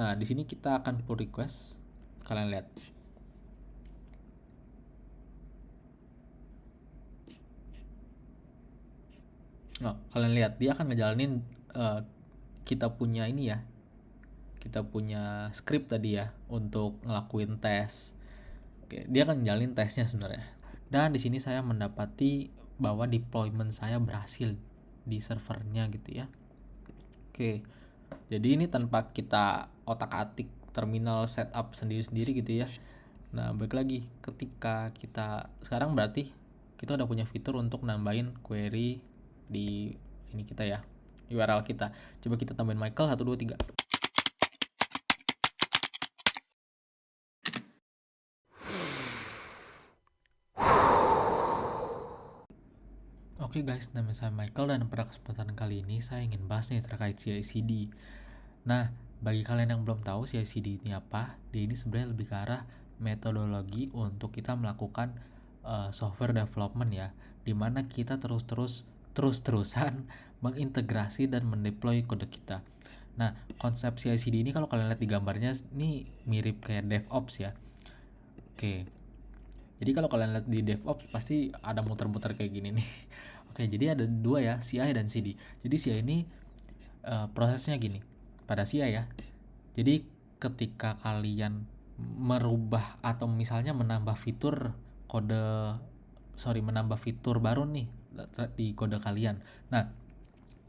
Nah, di sini kita akan pull request. Kalian lihat. Nah, kalian lihat dia akan ngejalanin kita punya ini ya. Kita punya script tadi ya untuk ngelakuin tes. Oke, dia akan ngejalanin tesnya sebenarnya. Dan di sini saya mendapati bahwa deployment saya berhasil di servernya gitu ya. Oke. Jadi ini tanpa kita otak-atik terminal setup sendiri-sendiri gitu ya. Nah, balik lagi ketika kita sekarang berarti kita udah punya fitur untuk nambahin query di ini kita ya, URL kita. Coba kita tambahin Michael 1 2 3. Oke guys, nama saya Michael dan pada kesempatan kali ini saya ingin bahas nih terkait CI/CD. Nah, bagi kalian yang belum tahu CI/CD ini apa, dia ini sebenarnya lebih ke arah metodologi untuk kita melakukan software development ya, dimana kita terus-terusan mengintegrasi dan mendeploy kode kita. Nah, konsep CI/CD ini kalau kalian lihat di gambarnya ini mirip kayak DevOps ya. Oke. Jadi kalau kalian lihat di DevOps pasti ada muter-muter kayak gini nih. Oke, jadi ada dua ya, CI dan CD. Jadi CI ini prosesnya gini. Pada CI ya. Jadi ketika kalian merubah atau misalnya menambah fitur baru nih di kode kalian. Nah,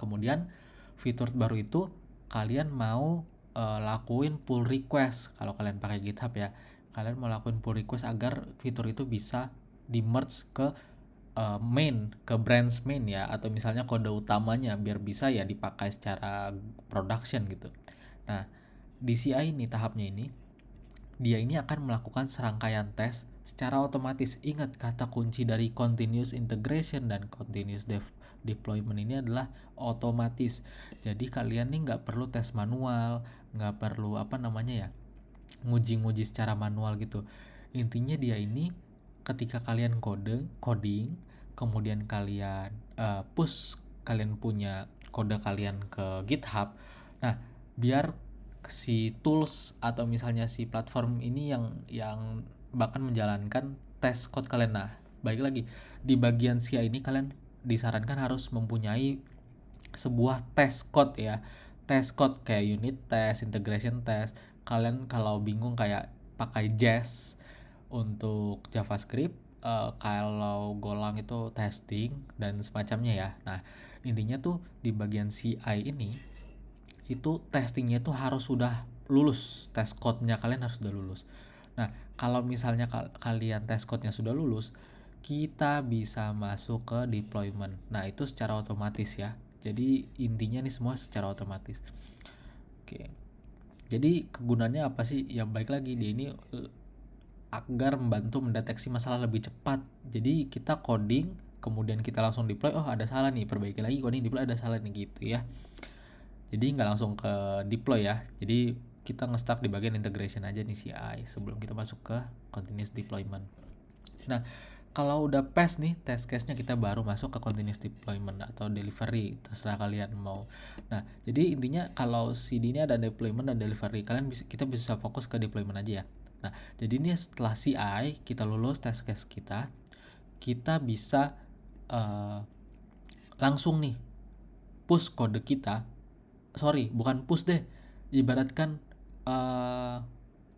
kemudian fitur baru itu kalian mau lakuin pull request kalau kalian pakai GitHub ya. Kalian mau lakuin pull request agar fitur itu bisa di merge ke ke branch main ya, atau misalnya kode utamanya biar bisa ya dipakai secara production gitu. Nah, di CI ini tahapnya ini dia ini akan melakukan serangkaian tes secara otomatis. Ingat kata kunci dari continuous integration dan continuous deployment ini adalah otomatis. Jadi kalian nih nggak perlu tes manual, nggak perlu nguji-nguji secara manual gitu. Intinya dia ini ketika kalian coding, kemudian kalian push kalian punya kode kalian ke GitHub. Nah, biar si tools atau misalnya si platform ini yang bahkan menjalankan tes code kalian. Nah, baik lagi di bagian CI ini kalian disarankan harus mempunyai sebuah test code ya. Test code kayak unit test, integration test. Kalian kalau bingung kayak pakai Jest untuk JavaScript, kalau Golang itu testing dan semacamnya ya. Nah, intinya tuh di bagian CI ini itu testingnya tuh harus sudah lulus, test code-nya kalian harus sudah lulus. Nah, kalau misalnya kalian test code-nya sudah lulus, kita bisa masuk ke deployment. Nah, itu secara otomatis ya. Jadi intinya nih semua secara otomatis. Oke. Jadi kegunaannya apa sih? Ya baik lagi dia ini agar membantu mendeteksi masalah lebih cepat. Jadi kita coding, kemudian kita langsung deploy, oh ada salah nih, perbaiki lagi, coding deploy ada salah nih gitu ya. Jadi nggak langsung ke deploy ya. Jadi kita nge-stuck di bagian integration aja nih CI sebelum kita masuk ke continuous deployment. Nah, kalau udah pass nih test case-nya, kita baru masuk ke continuous deployment atau delivery, terserah kalian mau. Nah, jadi intinya kalau CD ini ada deployment dan delivery, kita bisa fokus ke deployment aja ya. Nah, jadi ini setelah CI kita lulus test case kita bisa langsung nih push kode kita. Sorry, bukan push deh. Ibaratkan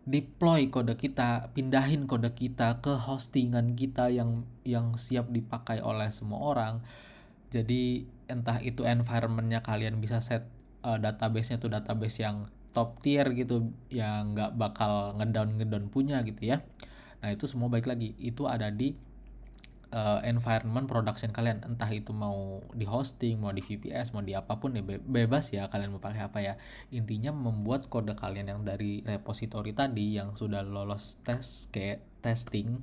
deploy kode kita, pindahin kode kita ke hostingan kita yang siap dipakai oleh semua orang. Jadi entah itu environmentnya kalian bisa set database-nya tuh database yang top tier gitu, yang nggak bakal ngedown punya gitu ya. Nah, itu semua baik lagi itu ada di environment production kalian, entah itu mau di hosting, mau di VPS, mau di apapun ya, bebas ya kalian mau pakai apa ya. Intinya membuat kode kalian yang dari repository tadi yang sudah lolos testing,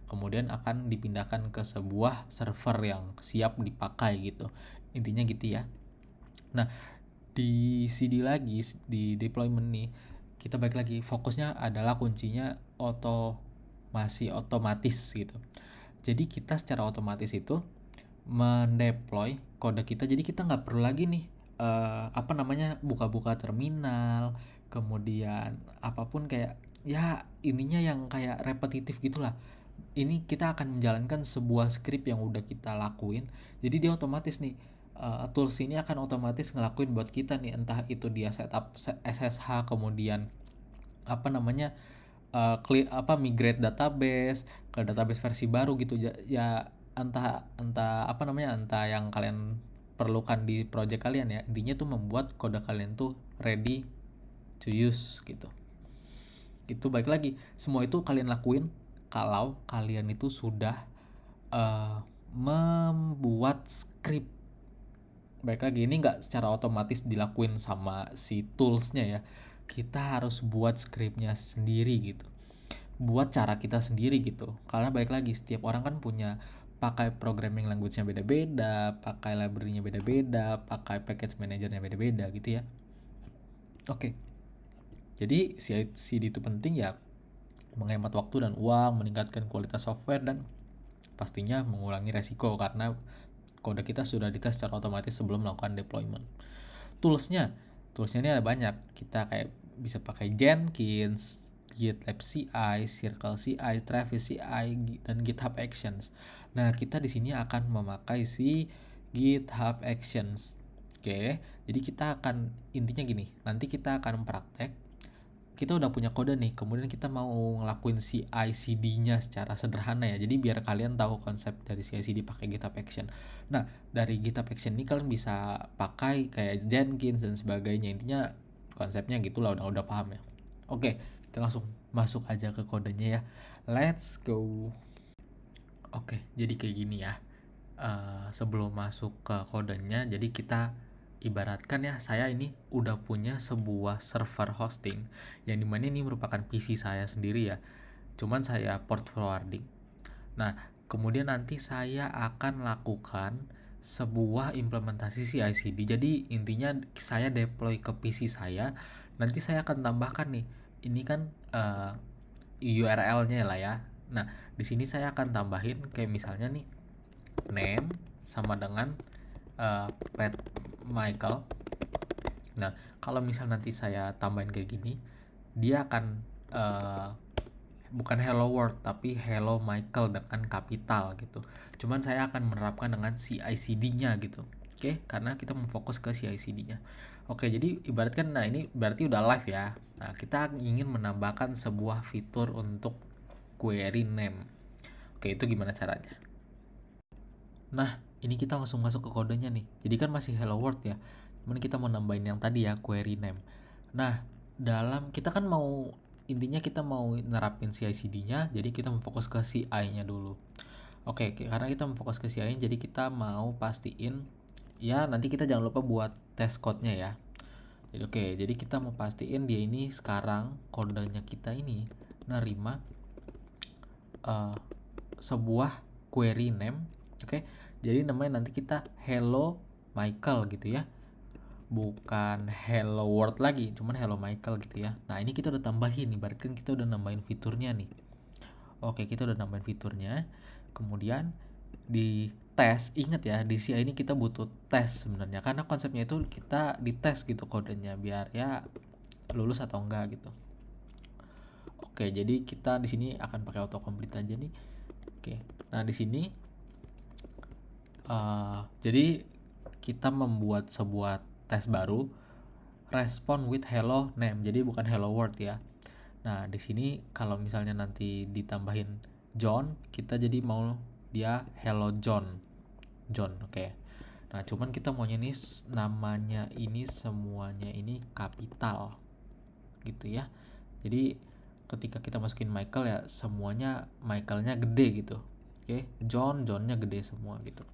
kemudian akan dipindahkan ke sebuah server yang siap dipakai gitu. Intinya gitu ya. Nah, di CD lagi di deployment nih kita balik lagi fokusnya adalah kuncinya masih otomatis gitu. Jadi kita secara otomatis itu mendeploy kode kita. Jadi kita nggak perlu lagi nih buka-buka terminal, kemudian apapun kayak ya intinya yang kayak repetitif gitulah. Ini kita akan menjalankan sebuah script yang udah kita lakuin, jadi dia otomatis nih, tools ini akan otomatis ngelakuin buat kita nih, entah itu dia setup SSH, kemudian apa namanya, migrate database ke database versi baru gitu ya, entah entah apa namanya, entah yang kalian perlukan di project kalian ya, intinya tuh membuat kode kalian tuh ready to use gitu. Itu balik lagi, semua itu kalian lakuin kalau kalian itu sudah membuat script. Baik lagi, ini nggak secara otomatis dilakuin sama si toolsnya ya, kita harus buat scriptnya sendiri gitu, buat cara kita sendiri gitu. Karena balik lagi, setiap orang kan punya pakai programming language-nya beda-beda, pakai library-nya beda-beda, pakai package manager-nya beda-beda gitu ya. Oke. Jadi CI/CD itu penting ya, menghemat waktu dan uang, meningkatkan kualitas software, dan pastinya mengurangi resiko karena kode kita sudah dites secara otomatis sebelum melakukan deployment. Toolsnya ini ada banyak. Kita kayak bisa pakai Jenkins, GitLab CI, Circle CI, Travis CI, dan GitHub Actions. Nah, kita di sini akan memakai si GitHub Actions. Oke, jadi kita akan, intinya gini, nanti kita akan praktek, kita udah punya kode nih, kemudian kita mau ngelakuin CI/CD-nya secara sederhana ya. Jadi biar kalian tahu konsep dari CI/CD pakai GitHub Action. Nah, dari GitHub Action ini kalian bisa pakai kayak Jenkins dan sebagainya. Intinya konsepnya gitulah, udah paham ya. Oke, kita langsung masuk aja ke kodenya ya. Let's go. Oke, jadi kayak gini ya. Sebelum masuk ke kodenya, jadi kita ibaratkan ya, saya ini udah punya sebuah server hosting yang dimana ini merupakan PC saya sendiri ya, cuman saya port forwarding. Nah, kemudian nanti saya akan lakukan sebuah implementasi CI/CD. Jadi intinya saya deploy ke PC saya, nanti saya akan tambahkan nih, ini kan URL-nya lah ya. Nah, di sini saya akan tambahin kayak misalnya nih, name sama dengan pet Michael. Nah, kalau misal nanti saya tambahin kayak gini, dia akan bukan hello world tapi hello Michael dengan kapital gitu. Cuman saya akan menerapkan dengan CI/CD-nya gitu. Oke, karena kita memfokus ke CI/CD-nya. Oke, jadi ibaratkan, nah ini berarti udah live ya. Nah, kita ingin menambahkan sebuah fitur untuk query name. Oke, itu gimana caranya? Nah, ini kita langsung masuk ke kodenya nih. Jadi kan masih hello world ya. Cuman kita mau nambahin yang tadi ya, query name. Nah, kita kan mau, intinya kita mau nerapin CI/CD-nya, jadi kita memfokus ke CI-nya dulu. Oke, karena kita memfokus ke CI-nya, jadi kita mau pastiin ya, nanti kita jangan lupa buat test code-nya ya. Jadi kita mau pastiin dia ini sekarang kodenya kita ini nerima sebuah query name. Oke, jadi namanya nanti kita hello Michael gitu ya, bukan hello world lagi, cuman hello Michael gitu ya. Nah, ini kita udah tambahin nih, berarti kan kita udah nambahin fiturnya nih. Oke, kita udah nambahin fiturnya. Kemudian di tes, ingat ya, di CI ini kita butuh tes sebenarnya, karena konsepnya itu kita dites gitu kodenya biar ya lulus atau enggak gitu. Oke, jadi kita di sini akan pakai autocomplete aja nih. Oke, nah di sini jadi kita membuat sebuah tes baru, respond with hello name, jadi bukan hello world ya. Nah, di sini kalau misalnya nanti ditambahin John, kita jadi mau dia hello John. Oke. Nah, cuman kita maunya ini namanya ini semuanya ini kapital gitu ya. Jadi ketika kita masukin Michael ya, semuanya Michaelnya gede gitu. Oke, Johnnya gede semua gitu.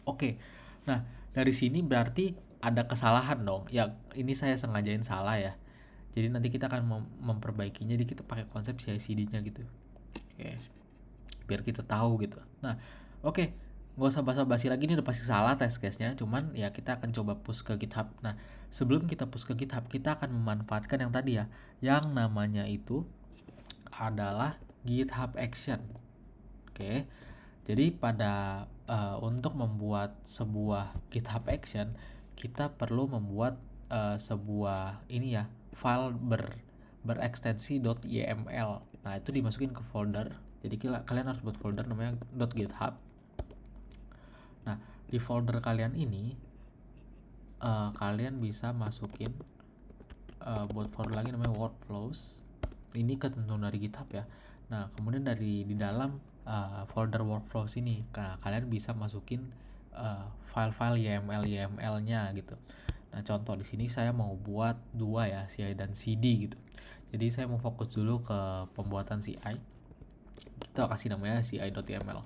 Oke, nah dari sini berarti ada kesalahan dong. Ya, ini saya sengajain salah ya. Jadi nanti kita akan memperbaikinya. Jadi kita pakai konsep CI/CD-nya gitu. Oke, biar kita tahu gitu. Nah, oke, nggak usah basa-basi lagi, ini udah pasti salah test case-nya. Cuman ya kita akan coba push ke GitHub. Nah, sebelum kita push ke GitHub, kita akan memanfaatkan yang tadi ya, yang namanya itu adalah GitHub Action. Oke, jadi pada untuk membuat sebuah GitHub Action, kita perlu membuat sebuah ini ya, file berekstensi .yml. Nah, itu dimasukin ke folder. Jadi kalian harus buat folder namanya .github. Nah, di folder kalian ini kalian bisa masukin buat folder lagi namanya workflows. Ini ketentuan dari GitHub ya. Nah, kemudian di dalam folder workflows ini, kalian bisa masukin file-file YML-nya gitu. Nah, contoh di sini saya mau buat dua ya, CI dan CD gitu. Jadi saya mau fokus dulu ke pembuatan CI. Kita kasih namanya ci.yml.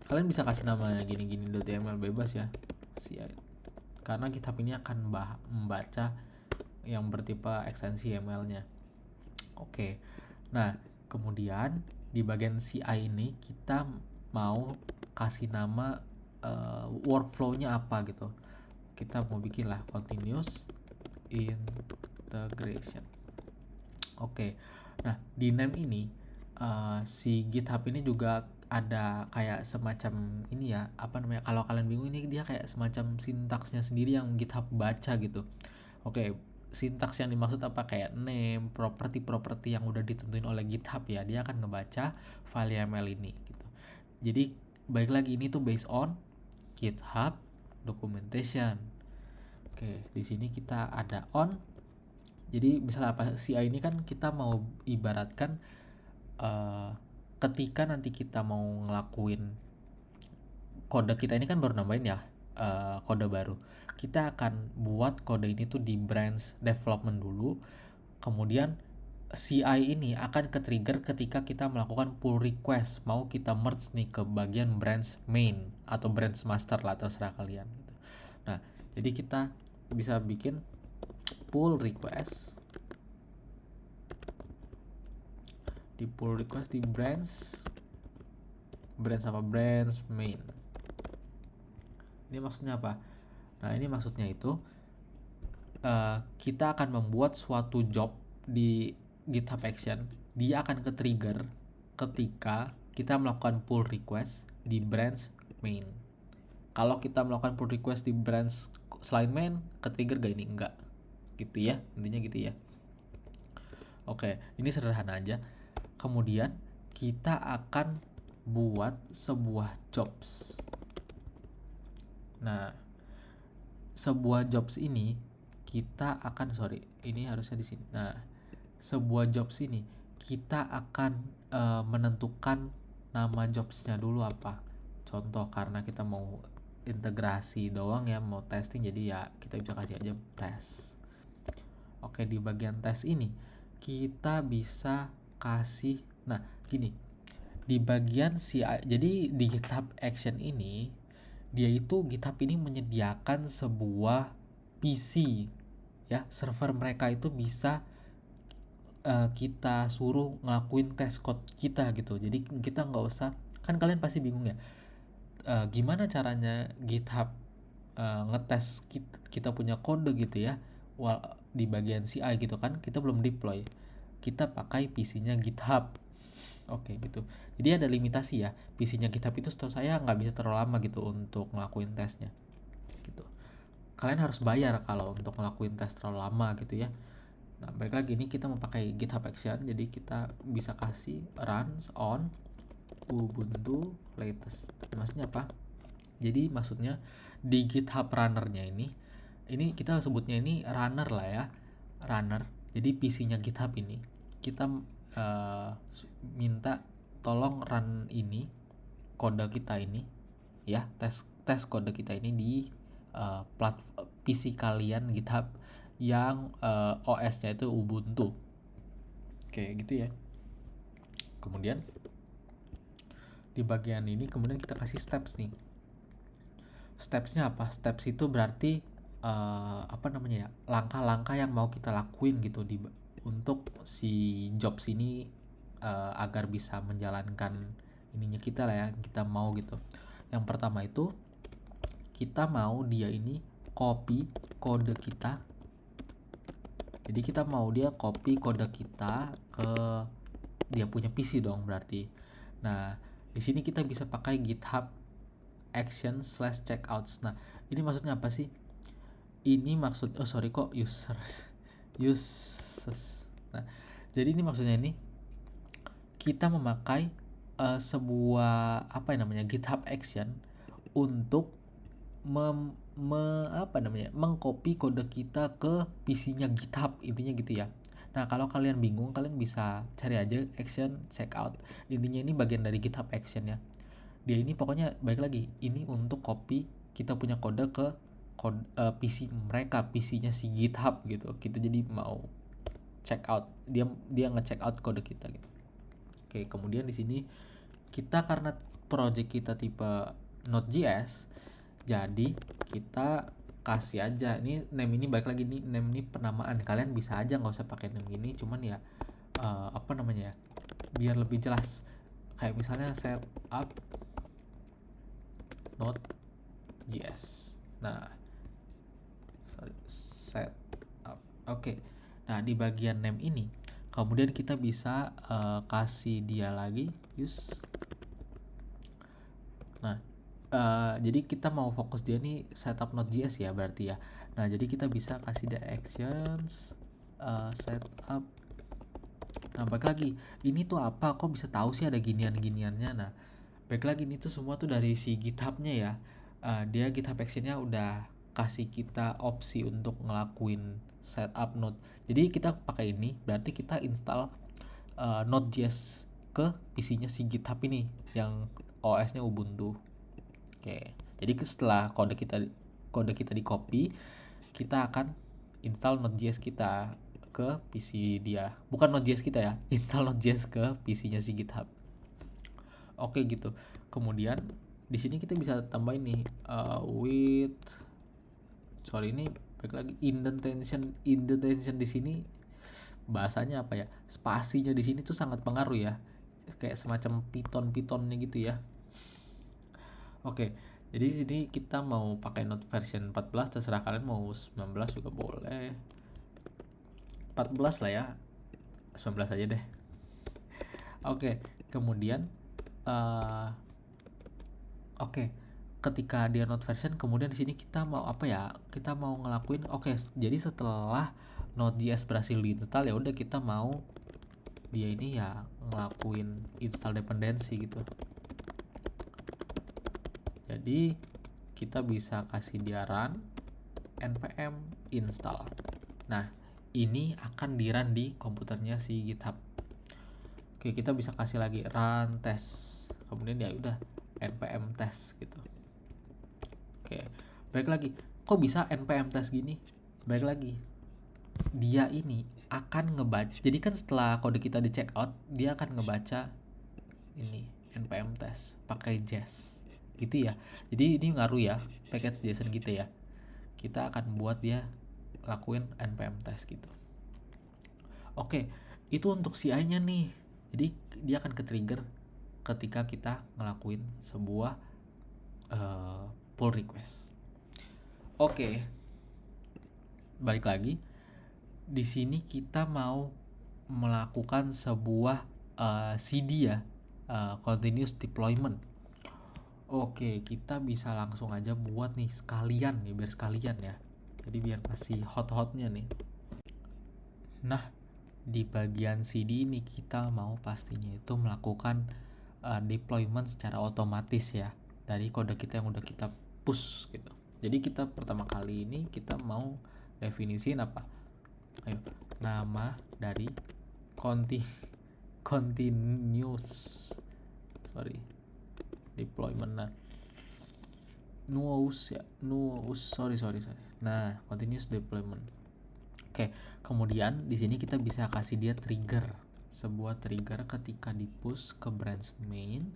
Kalian bisa kasih nama gini-gini .yml bebas ya, CI. Karena GitHub ini akan membaca yang bertipe ekstensi YML-nya. Oke. Nah, kemudian di bagian CI ini kita mau kasih nama workflow-nya apa gitu. Kita mau bikin lah continuous integration. Oke. Nah, di name ini si GitHub ini juga ada kayak semacam ini ya, apa namanya, kalau kalian bingung, ini dia kayak semacam sintaksnya sendiri yang GitHub baca gitu. Oke, sintaks yang dimaksud apa, kayak name, properti yang udah ditentuin oleh GitHub ya, dia akan ngebaca file YAML ini gitu. Jadi baik lagi, ini tuh based on GitHub documentation. Oke, di sini kita ada on. Jadi misalnya apa, CI ini kan kita mau ibaratkan ketika nanti kita mau ngelakuin kode kita ini kan baru nambahin ya kode baru, kita akan buat kode ini tuh di branch development dulu, kemudian CI ini akan ke-trigger ketika kita melakukan pull request, mau kita merge nih ke bagian branch main atau branch master lah, terserah kalian gitu. Nah, jadi kita bisa bikin pull request, di pull request di branch apa, branch main. Ini maksudnya apa? Nah, ini maksudnya itu kita akan membuat suatu job di GitHub Action, dia akan ke-trigger ketika kita melakukan pull request di branch main. Kalau kita melakukan pull request di branch selain main, ke-trigger gak ini? Enggak. Gitu ya, intinya gitu ya. Oke, ini sederhana aja. Kemudian kita akan buat sebuah jobs. Nah, sebuah jobs ini kita akan, ini harusnya di sini. Nah, sebuah jobs ini kita akan menentukan nama jobsnya dulu apa. Contoh, karena kita mau integrasi doang ya, mau testing, jadi ya kita bisa kasih aja tes. Oke, di bagian tes ini kita bisa kasih, nah gini, di bagian CI, jadi di GitHub Action ini dia itu, GitHub ini menyediakan sebuah PC ya, server mereka itu bisa kita suruh ngelakuin tes code kita gitu. Jadi kita nggak usah, kan kalian pasti bingung ya, gimana caranya GitHub ngetes kita punya kode gitu ya, di bagian CI gitu kan, kita belum deploy, kita pakai PC-nya GitHub. Oke gitu. Jadi ada limitasi ya, PC-nya GitHub itu setahu saya nggak bisa terlalu lama gitu untuk ngelakuin tesnya gitu. Kalian harus bayar kalau untuk ngelakuin tes terlalu lama gitu ya. Nah, baik lagi, ini kita memakai GitHub Action, jadi kita bisa kasih runs on Ubuntu latest. Maksudnya apa? Jadi maksudnya di GitHub runner-nya ini kita sebutnya ini runner lah ya, runner. Jadi PC-nya GitHub ini kita minta tolong run ini kode kita ini ya, tes kode kita ini di PC kalian GitHub yang OS-nya itu Ubuntu. Oke, gitu ya. Kemudian di bagian ini kemudian kita kasih steps nih. Stepsnya apa? Steps itu berarti langkah-langkah yang mau kita lakuin gitu untuk si jobs ini agar bisa menjalankan ininya kita lah ya, kita mau gitu. Yang pertama itu kita mau dia ini copy kode kita. Jadi kita mau dia copy kode kita ke dia punya PC dong berarti. Nah, di sini kita bisa pakai GitHub Action/checkouts. Nah, ini maksudnya apa sih? Ini maksud users. uses. Nah, jadi ini maksudnya ini kita memakai sebuah apa yang namanya GitHub Action untuk mengcopy kode kita ke PC-nya GitHub, intinya gitu ya. Nah, kalau kalian bingung, kalian bisa cari aja action checkout. Intinya ini bagian dari GitHub Action ya. Dia ini pokoknya baik lagi, ini untuk copy kita punya kode ke PC mereka, PC-nya si GitHub gitu. Kita jadi mau checkout, dia nge-check out kode kita gitu. Oke, kemudian di sini kita karena project kita tipe Node.js, jadi kita kasih aja ini name, ini baik lagi nih, name ini penamaan, kalian bisa aja nggak usah pakai name gini, cuman ya apa namanya ya, biar lebih jelas, kayak misalnya setup Node.js. Nah, setup. Oke. Nah, di bagian name ini kemudian kita bisa kasih dia lagi use. Nah, jadi kita mau fokus dia nih setup Node.js ya berarti ya. Nah, jadi kita bisa kasih dia actions setup. Nah, balik lagi, ini tuh apa, kok bisa tahu sih ada ginian-giniannya. Nah, balik lagi, ini tuh semua tuh dari si GitHub-nya ya. Dia GitHub Action-nya udah kasih kita opsi untuk ngelakuin setup node. Jadi kita pakai ini, berarti kita install Node.js ke PC-nya si GitHub ini yang OS-nya Ubuntu. Oke, jadi setelah kode kita di copy, kita akan install Node.js kita ke PC dia. Bukan Node.js kita ya, install Node.js ke PC-nya si GitHub. Oke gitu. Kemudian di sini kita bisa tambahin nih ini baik lagi indentation di sini bahasanya apa ya? Spasinya di sini tuh sangat pengaruh ya. Kayak semacam piton-pitonnya gitu ya. Oke, jadi di sini kita mau pakai Node version 14, terserah kalian mau 19 juga boleh. 14 lah ya. 19 aja deh. Oke, kemudian ketika dia Node version, kemudian di sini kita mau apa ya? Kita mau ngelakuin jadi setelah Node.js berhasil diinstal, ya udah kita mau dia ini ya ngelakuin install dependency gitu. Jadi kita bisa kasih dia run npm install. Nah, ini akan di run di komputernya si GitHub. Oke, kita bisa kasih lagi run test. Kemudian ya udah npm test gitu. Oke, baik lagi. Kok bisa npm test gini? Baik lagi. Dia ini akan ngebaca. Jadi kan setelah kode kita di check out, dia akan ngebaca ini npm test pakai Jest. Gitu ya. Jadi ini ngaruh ya package JSON kita ya. Kita akan buat dia lakuin npm test gitu. Oke, itu untuk CI-nya nih. Jadi dia akan ke-trigger ketika kita ngelakuin sebuah pull request. Oke. Balik lagi. Di sini kita mau melakukan sebuah CD ya, continuous deployment. Oke, kita bisa langsung aja buat nih sekalian nih, biar sekalian ya. Jadi biar masih hot-hotnya nih. Nah, di bagian CD ini kita mau pastinya itu melakukan deployment secara otomatis ya dari kode kita yang udah kita push gitu. Jadi kita pertama kali ini kita mau definisiin apa? Ayo, nama dari continuous deployment. Nah, continuous deployment. Oke, kemudian di sini kita bisa kasih dia trigger, sebuah trigger ketika di push ke branch main,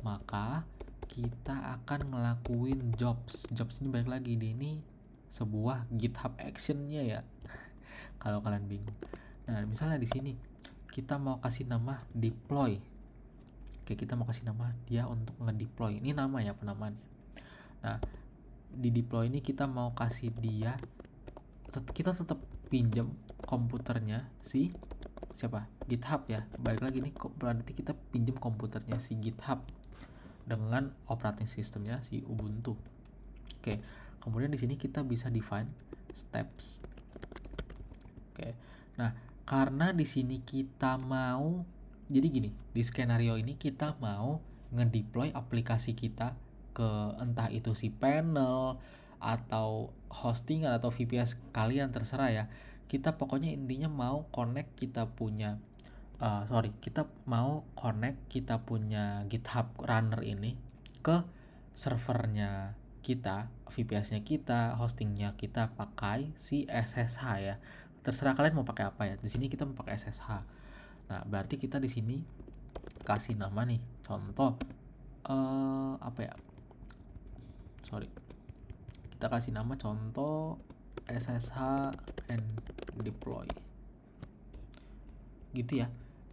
maka kita akan ngelakuin jobs ini balik lagi, ini sebuah GitHub action-nya ya. Kalau kalian bingung. Nah, misalnya di sini kita mau kasih nama deploy. Oke, kita mau kasih nama dia untuk ngedeploy. Ini nama ya penamaannya. Nah, di deploy ini kita mau kasih dia, kita tetap pinjam komputernya si siapa? GitHub ya. Balik lagi nih, berarti kita pinjam komputernya si GitHub dengan operating systemnya si Ubuntu. Oke, kemudian di sini kita bisa define steps. Oke, Nah, karena di sini kita mau, jadi gini, di skenario ini kita mau ngedeploy aplikasi kita ke entah itu si panel atau hostingan atau VPS kalian, terserah ya. Kita pokoknya intinya mau connect kita punya kita mau connect kita punya GitHub runner ini ke servernya kita, VPS-nya kita, hostingnya kita pakai si SSH ya. Terserah kalian mau pakai apa ya. Di sini kita mau pakai SSH. Nah, berarti kita di sini kasih nama nih. Contoh apa ya? Sorry. Kita kasih nama contoh SSH and deploy. Gitu ya.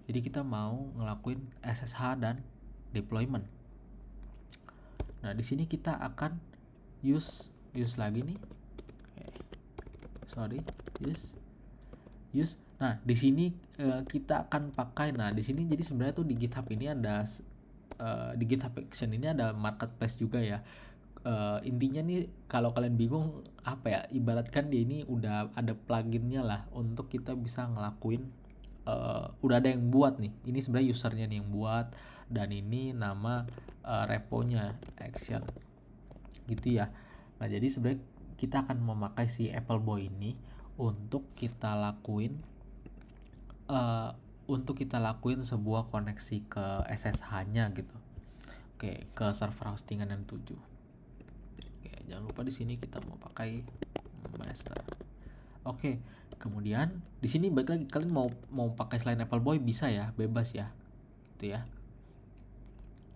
Jadi kita mau ngelakuin SSH dan deployment. Nah, di sini kita akan use lagi nih. Use. Nah, di sini kita akan pakai. Nah, di sini jadi sebenarnya tuh di GitHub ini ada di GitHub Action ini ada marketplace juga ya. Intinya nih kalau kalian bingung apa ya, ibaratkan dia ini udah ada pluginnya lah untuk kita bisa ngelakuin udah ada yang buat nih. Ini sebenarnya usernya nih yang buat, dan ini nama reponya Action gitu ya. Nah, jadi sebenarnya kita akan memakai si Appleboy ini untuk kita lakuin sebuah koneksi ke SSH-nya gitu. Oke, ke server hostingan yang 7. Oke, jangan lupa di sini kita mau pakai master. Oke, kemudian di sini balik lagi, kalian mau pakai selain Appleboy bisa ya, bebas ya, gitu ya.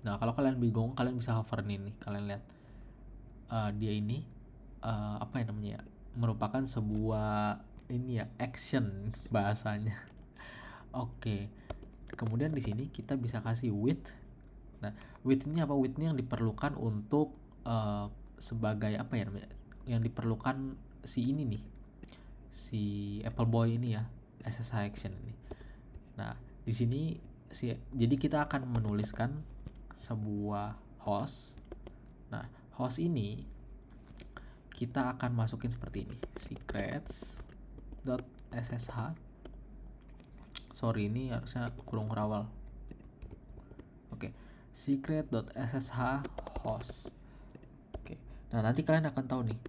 Nah, kalau kalian bingung, kalian bisa hover nih, kalian lihat dia ini apa yang namanya ya, merupakan sebuah ini ya, action bahasanya. Oke, kemudian di sini kita bisa kasih width. Nah, width ini apa? Width ini yang diperlukan untuk sebagai apa ya namanya, yang diperlukan si ini nih, si Appleboy ini ya, SSH action ini. Nah, di sini jadi kita akan menuliskan sebuah host. Nah, host ini kita akan masukin seperti ini, secrets.ssh. Sorry, ini harusnya kurung kurawal. Oke, secret.ssh host. Oke, nah nanti kalian akan tahu nih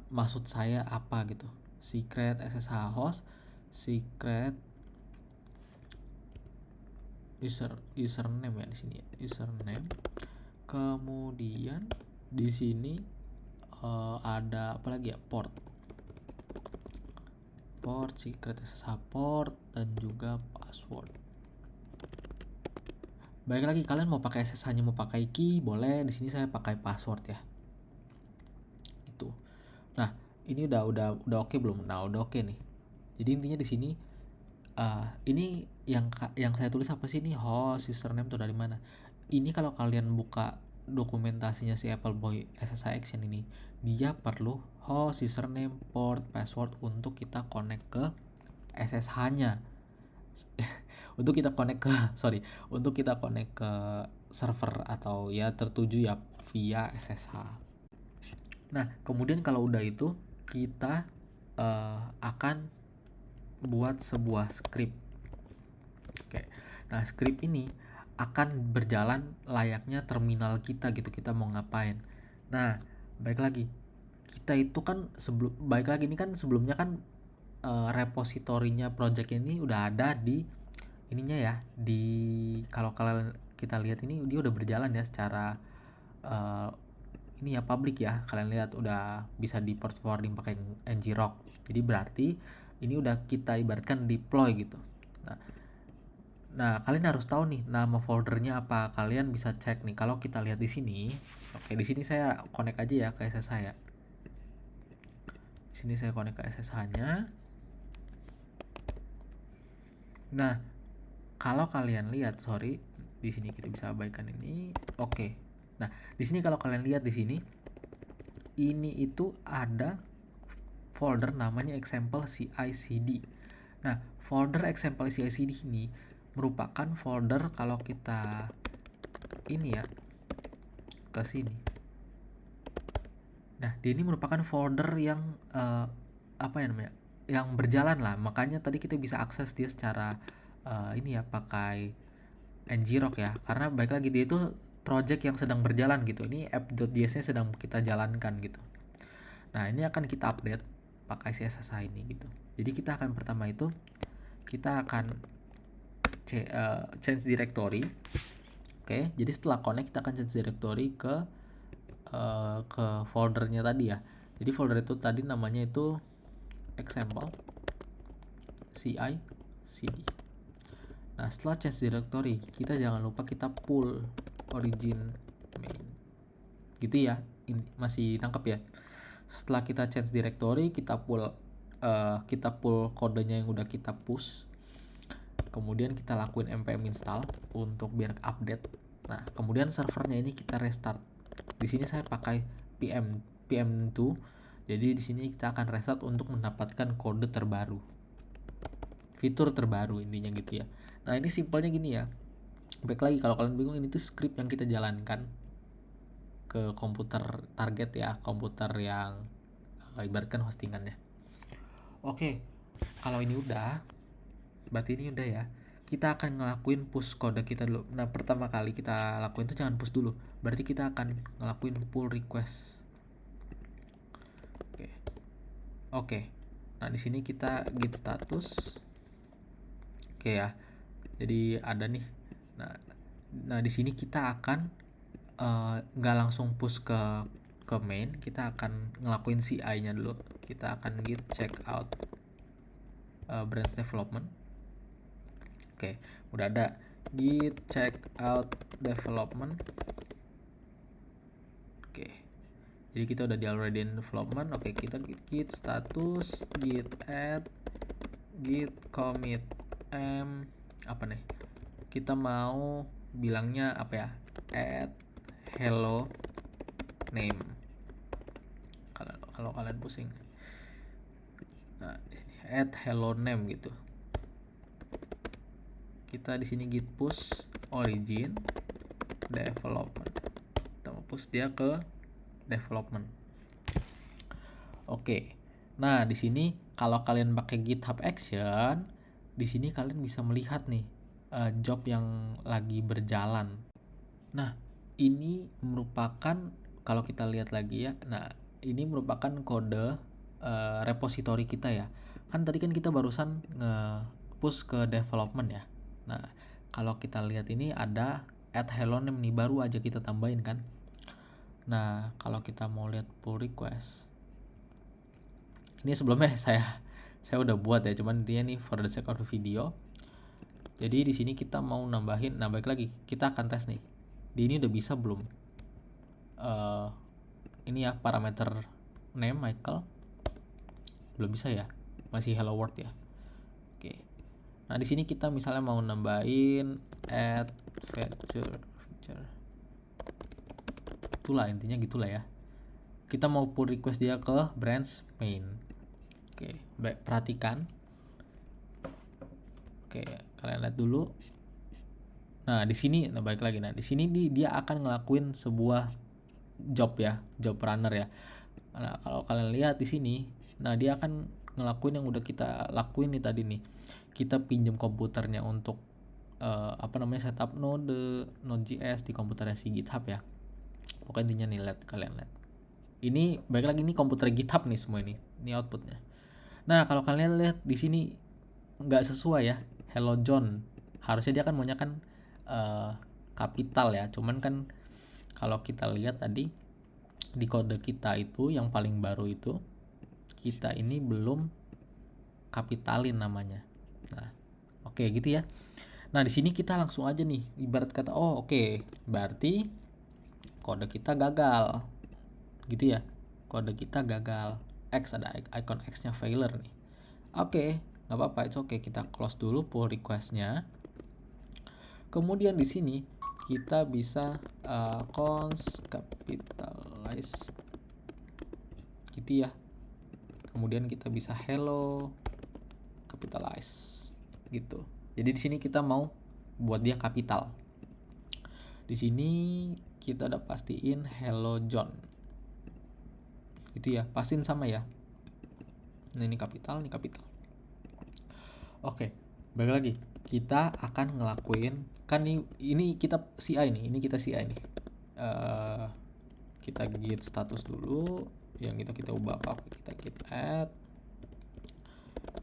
maksud saya apa gitu. Secret SSH host, secret username ya di sini ya, username. Kemudian di sini ada apa lagi ya, port secret SSH port, dan juga password. Baik lagi, kalian mau pakai SSH-nya mau pakai key boleh, di sini saya pakai password ya. Itu. Nah, ini udah oke belum? Nah, udah oke nih. Jadi intinya di sini ini yang saya tulis apa sih, ini host username tuh dari mana? Ini kalau kalian buka dokumentasinya si Appleboy SSH Action ini, dia perlu host, username, port, password untuk kita connect ke SSH-nya. untuk kita connect ke server atau ya tertuju ya via SSH. Nah, kemudian kalau udah itu kita akan buat sebuah script. Oke. Nah, script ini akan berjalan layaknya terminal kita gitu, kita mau ngapain. Nah, baik lagi, kita itu kan ini kan sebelumnya kan repositorinya project ini udah ada di ininya ya, di kalau kalian kita lihat ini dia udah berjalan ya secara ini ya public ya, kalian lihat udah bisa di port forwarding pakai ngrok. Jadi berarti ini udah kita ibaratkan deploy gitu. Nah, kalian harus tahu nih nama foldernya apa. Kalian bisa cek nih. Kalau kita lihat di sini, oke, di sini saya connect aja ya ke SSH ya. Di sini saya connect ke SSH-nya. Nah, kalau kalian lihat, di sini kita bisa abaikan ini. Oke. Nah, di sini kalau kalian lihat di sini, ini itu ada folder namanya example CICD. Nah, folder example CICD ini merupakan folder kalau kita ini ya ke sini. Nah, dia ini merupakan folder yang apa ya namanya, yang berjalan lah, makanya tadi kita bisa akses dia secara ini ya, pakai ngrok ya, karena baik lagi dia itu project yang sedang berjalan gitu, ini app.js nya sedang kita jalankan gitu. Nah ini akan kita update pakai CSS ini gitu. Jadi kita akan pertama itu kita akan change directory. Oke, jadi setelah connect kita akan change directory ke foldernya tadi ya. Jadi folder itu tadi namanya itu example ci cd. Nah setelah change directory kita jangan lupa kita pull origin main gitu ya. Ini masih nangkep ya. Setelah kita change directory kita pull kodenya yang udah kita push, kemudian kita lakuin npm install untuk biar update. Nah kemudian servernya ini kita restart. Di sini saya pakai pm2, jadi di sini kita akan restart untuk mendapatkan kode terbaru, fitur terbaru intinya gitu ya. Nah ini simpelnya gini ya. Baik lagi kalau kalian bingung, ini tuh script yang kita jalankan ke komputer target ya, komputer yang ibaratkan hostingannya. Oke, kalau ini udah, berarti ini udah ya. Kita akan ngelakuin push kode kita dulu. Nah pertama kali kita lakuin itu jangan push dulu, berarti kita akan ngelakuin pull request. Oke. Nah di sini kita git status. Oke ya. Jadi ada nih. Nah di sini kita akan nggak langsung push ke main, kita akan ngelakuin CI-nya dulu. Kita akan git checkout branch development. Oke, udah ada git checkout development. Oke, jadi kita udah di already in development. Oke, kita git status, git add, git commit apa nih, kita mau bilangnya apa ya, add hello name kalau kalian pusing. Nah, add hello name gitu. Kita di sini git push origin development. Kita mau push dia ke development. Oke. Nah, di sini kalau kalian pakai GitHub Action, di sini kalian bisa melihat nih job yang lagi berjalan. Nah, ini merupakan, kalau kita lihat lagi ya, nah ini merupakan kode repository kita ya. Kan tadi kan kita barusan nge-push ke development ya. Nah, kalau kita lihat ini ada add hello name nih, baru aja kita tambahin kan. Nah, kalau kita mau lihat pull request, ini sebelumnya saya udah buat ya, cuman intinya nih for the sake of the video. Jadi di sini kita mau nambahin, nah balik lagi kita akan tes nih. Di ini udah bisa belum? Ini ya parameter name Michael. Belum bisa ya. Masih hello world ya. Oke. Nah, di sini kita misalnya mau nambahin add feature. Itulah intinya gitulah ya. Kita mau pull request dia ke branch main. Oke, baik, perhatikan. Oke, kalian lihat dulu. Nah, di sini balik lagi. Nah, di sini dia akan ngelakuin sebuah job ya, job runner ya. Nah, kalau kalian lihat di sini, nah dia akan ngelakuin yang udah kita lakuin nih tadi nih. Kita pinjam komputernya untuk setup Node.js di komputernya si GitHub ya. Pokoknya intinya nih, lihat, kalian lihat. Ini baik lagi nih komputer GitHub nih semua ini. Ini outputnya. Nah, kalau kalian lihat di sini nggak sesuai ya. Hello John. Harusnya dia kan maunya kan kapital ya. Cuman kan kalau kita lihat tadi di kode kita itu yang paling baru itu, kita ini belum kapitalin namanya. Nah, oke gitu ya. Nah, di sini kita langsung aja nih, ibarat kata berarti kode kita gagal. Gitu ya. Kode kita gagal. X, ada icon X-nya failure nih. Oke, nggak apa-apa, it's okay. Kita close dulu pull request-nya. Kemudian di sini kita bisa const capitalize gitu ya. Kemudian kita bisa hello capitalize gitu. Jadi di sini kita mau buat dia kapital. Di sini kita udah pastiin hello John. Gitu ya, pastiin sama ya. Nah, ini kapital, ini kapital. Oke, balik lagi. Kita akan ngelakuin, kan ini kita CI nih, ini kita CI nih. Kita git status dulu, yang kita ubah apa? Kita git add,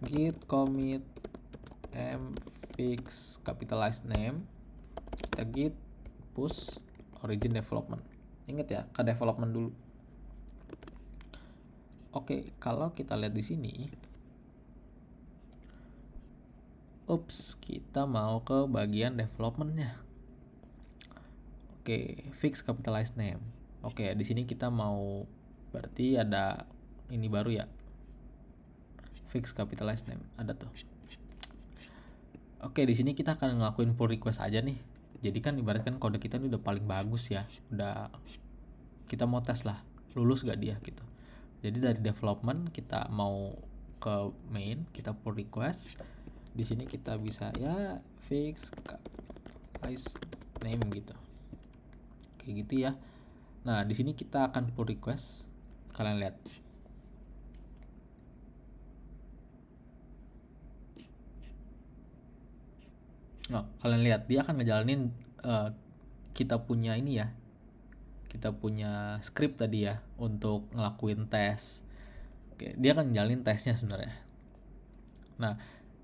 git commit fix capitalized name, kita git push origin development. Ingat ya, ke development dulu. Oke, kalau kita lihat di sini, kita mau ke bagian developmentnya. Oke, fix capitalized name. Oke, di sini kita mau, berarti ada ini baru ya, fix capitalized name, ada tuh. Oke, di sini kita akan ngelakuin pull request aja nih. Jadi kan ibaratkan kode kita ini udah paling bagus ya, udah kita mau tes lah, lulus gak dia gitu. Jadi dari development kita mau ke main, kita pull request. Di sini kita bisa ya fix capitalized name gitu, kayak gitu ya. Nah, di sini kita akan pull request. Kalian lihat. Kalian lihat dia akan ngejalanin kita punya ini ya. Kita punya script tadi ya untuk ngelakuin tes. Oke, dia akan ngejalanin tesnya sebenarnya. Nah,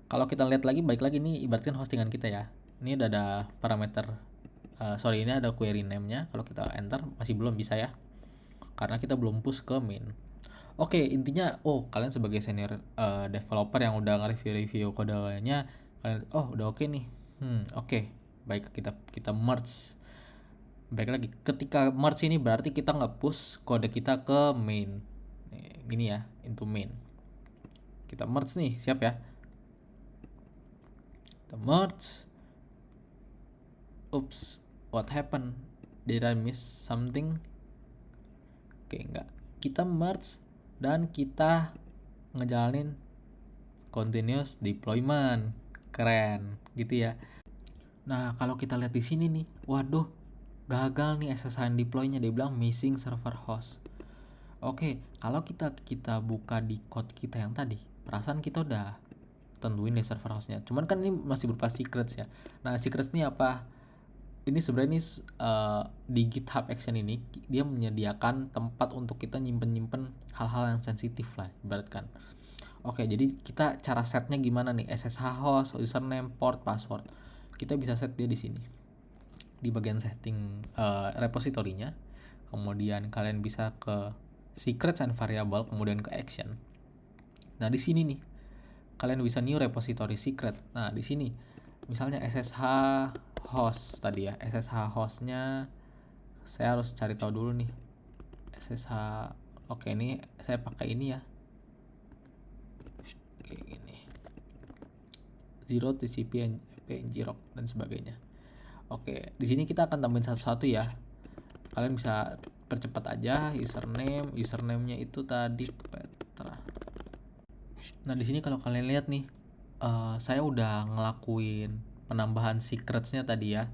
kalau kita lihat lagi, balik lagi nih, ibaratkan hostingan kita ya. Ini udah ada parameter, ini ada query name-nya. Kalau kita enter masih belum bisa ya, karena kita belum push ke main. Oke, intinya, kalian sebagai senior developer yang udah nge-review kodenya, kalian, udah oke nih. Oke, baik, kita merge. Baik lagi, ketika merge ini berarti kita nggak push kode kita ke main. Gini ya, into main. Kita merge nih, siap ya? Kita merge. What happened? Did I miss something? Oke, enggak. Kita merge dan kita ngejalanin continuous deployment. Keren, gitu ya. Nah, kalau kita lihat di sini nih, waduh, gagal nih SSH deploy-nya, dia bilang missing server host. Oke, kalau kita buka di code kita yang tadi, perasaan kita udah tentuin deh server hostnya. Cuman kan ini masih berupa secrets ya. Nah, secrets ini apa? Ini sebenarnya di GitHub Action ini dia menyediakan tempat untuk kita nyimpen hal-hal yang sensitif lah, ibaratkan. Oke, jadi kita cara setnya gimana nih? SSH host, username, port, password. Kita bisa set dia di sini. Di bagian setting repositorinya. Kemudian kalian bisa ke secrets and variable, kemudian ke action. Nah, di sini nih kalian bisa new repository secret. Nah, di sini misalnya SSH host tadi ya, SSH hostnya saya harus cari tahu dulu nih. SSH, oke, ini saya pakai ini ya, kayak gini, 0 TCP ngrok dan sebagainya. Oke, di sini kita akan tambahin satu-satu ya. Kalian bisa percepat aja. Username-nya itu tadi Petra. Nah, di sini kalau kalian lihat nih, saya udah ngelakuin penambahan secrets-nya tadi ya.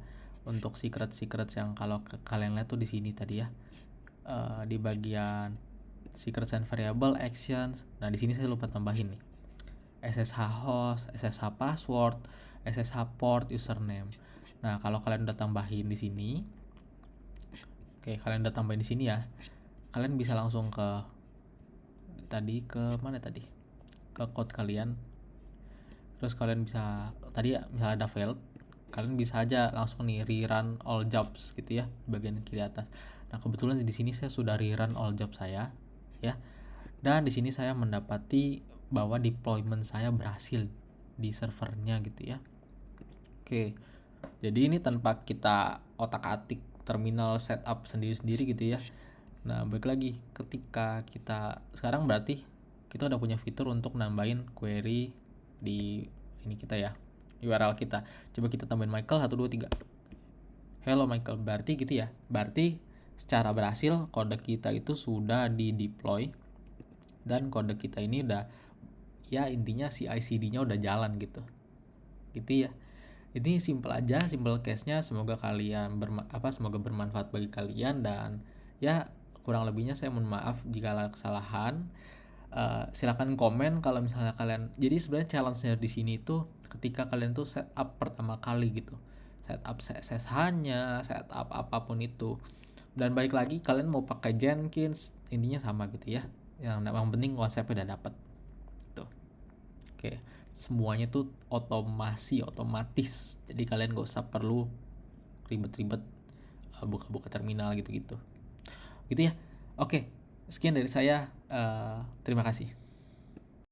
Untuk secrets yang kalau kalian lihat tuh di sini tadi ya. Di bagian secrets and variable actions. Nah, di sini saya lupa tambahin nih. SSH host, SSH password, SSH port, username. Nah, kalau kalian udah tambahin di sini, kalian udah tambahin di sini ya, kalian bisa langsung ke mana tadi? Ke code kalian. Terus kalian bisa tadi ya, misalnya ada failed, kalian bisa aja langsung nih rerun all jobs gitu ya, di bagian kiri atas. Nah, kebetulan di sini saya sudah rerun all job saya ya. Dan di sini saya mendapati bahwa deployment saya berhasil di servernya gitu ya. Oke. Jadi ini tanpa kita otak-atik terminal setup sendiri-sendiri gitu ya. Nah, balik lagi, ketika kita sekarang berarti kita udah punya fitur untuk nambahin query di ini kita ya, URL kita. Coba kita tambahin Michael 123. Hello Michael, berarti gitu ya. Berarti secara berhasil kode kita itu sudah di deploy dan kode kita ini udah ya, intinya CI/CD-nya udah jalan gitu. Gitu ya. Ini simple aja, simple case-nya. Semoga kalian semoga bermanfaat bagi kalian, dan ya kurang lebihnya saya mohon maaf jika ada kesalahan. Silakan komen kalau misalnya kalian, jadi sebenarnya challenge-nya di sini tuh ketika kalian tuh setup pertama kali gitu, setup SSH-nya, setup apapun itu, dan balik lagi kalian mau pakai Jenkins, intinya sama gitu ya, yang penting konsepnya udah dapet tuh. Oke, semuanya tuh otomatis, jadi kalian gak usah perlu ribet-ribet buka-buka terminal gitu ya. Oke, sekian dari saya, terima kasih.